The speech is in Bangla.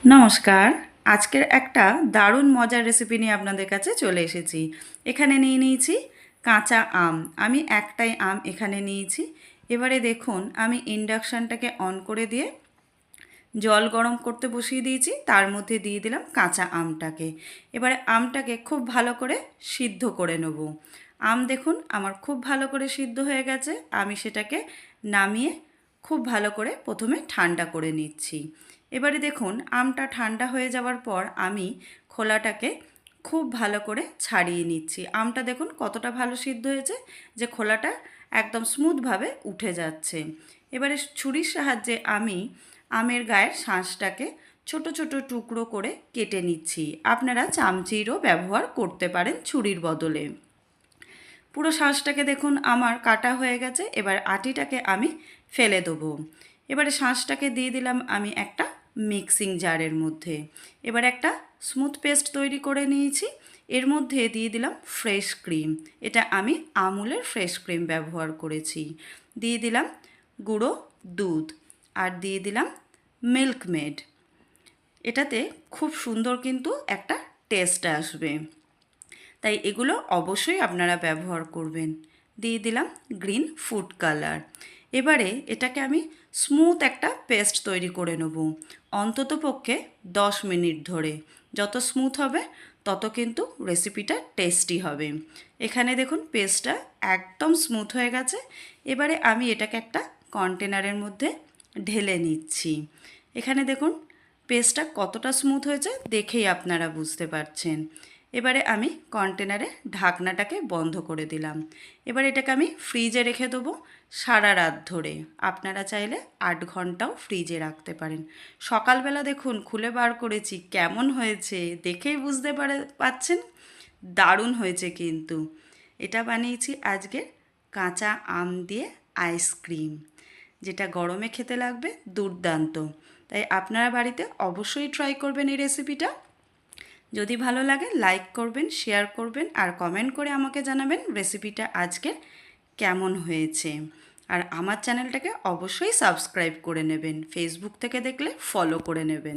নমস্কার। আজকের একটা দারুণ মজার রেসিপি নিয়ে আপনাদের কাছে চলে এসেছি। এখানে নিয়ে নিয়েছি কাঁচা আম। আমি একটাই আম এখানে নিয়েছি। এবারে দেখুন আমি ইন্ডাকশানটাকে অন করে দিয়ে জল গরম করতে বসিয়ে দিয়েছি, তার মধ্যে দিয়ে দিলাম কাঁচা আমটাকে। এবারে আমটাকে খুব ভালো করে সিদ্ধ করে নেব। আম দেখুন আমার খুব ভালো করে সিদ্ধ হয়ে গেছে। আমি সেটাকে নামিয়ে খুব ভালো করে প্রথমে ঠান্ডা করে নিচ্ছি। এবারে দেখুন আমটা ঠান্ডা হয়ে যাওয়ার পর আমি খোলাটাকে খুব ভালো করে ছাড়িয়ে নিচ্ছি। আমটা দেখুন কতটা ভালো সিদ্ধ হয়েছে, যে খোলাটা একদম স্মুথভাবে উঠে যাচ্ছে। এবারে ছুরির সাহায্যে আমি আমের গায়ের শাঁসটাকে ছোট ছোট টুকরো করে কেটে নিচ্ছি। আপনারা চামচিরও ব্যবহার করতে পারেন ছুরির বদলে। পুরো শাঁসটাকে দেখুন আমার কাটা হয়ে গেছে। এবার আটিটাকে আমি ফেলে দেবো। এবারে শাঁসটাকে দিয়ে দিলাম আমি একটা মিক্সিং জারের মধ্যে। এবার একটা স্মুথ পেস্ট তৈরি করে নিয়েছি। এর মধ্যে দিয়ে দিলাম ফ্রেশ ক্রিম। এটা আমি আমুলের ফ্রেশ ক্রিম ব্যবহার করেছি। দিয়ে দিলাম গুঁড়ো দুধ আর দিয়ে দিলাম মিল্ক মেড। এটাতে খুব সুন্দর কিন্তু একটা টেস্ট আসবে, তাই এগুলো অবশ্যই আপনারা ব্যবহার করবেন। দিয়ে দিলাম গ্রিন ফুড কালার। এবারে এটাকে আমি স্মুথ একটা পেস্ট তৈরি করে নেব, অন্তত পক্ষে 10 মিনিট ধরে। যত স্মুথ হবে তত কিন্তু রেসিপিটা টেস্টি হবে। এখানে দেখুন পেস্টটা একদম স্মুথ হয়ে গেছে। এবারে আমি এটাকে একটা কন্টেনারের মধ্যে ঢেলে নিচ্ছি। এখানে দেখুন পেস্টটা কতটা স্মুথ হয়েছে দেখেই আপনারা বুঝতে পারছেন। এবারে আমি কন্টেনারে ঢাকনাটাকে বন্ধ করে দিলাম। এবার এটাকে আমি ফ্রিজে রেখে দেবো সারা রাত ধরে। আপনারা চাইলে 8 ঘন্টাও ফ্রিজে রাখতে পারেন। সকালবেলা দেখুন খুলে বার করেছি, কেমন হয়েছে দেখেই বুঝতে পারছেন, দারুণ হয়েছে কিন্তু। এটা বানিয়েছি আজকের কাঁচা আম দিয়ে আইসক্রিম, যেটা গরমে খেতে লাগবে দুর্দান্ত। তাই আপনারা বাড়িতে অবশ্যই ট্রাই করবেন এই রেসিপিটা। যদি ভালো লাগে লাইক করবেন, শেয়ার করবেন আর কমেন্ট করে আমাকে জানাবেন রেসিপিটা আজকের কেমন হয়েছে। আর আমার চ্যানেলটাকে অবশ্যই সাবস্ক্রাইব করে নেবেন। ফেসবুক থেকে দেখলে ফলো করে নেবেন।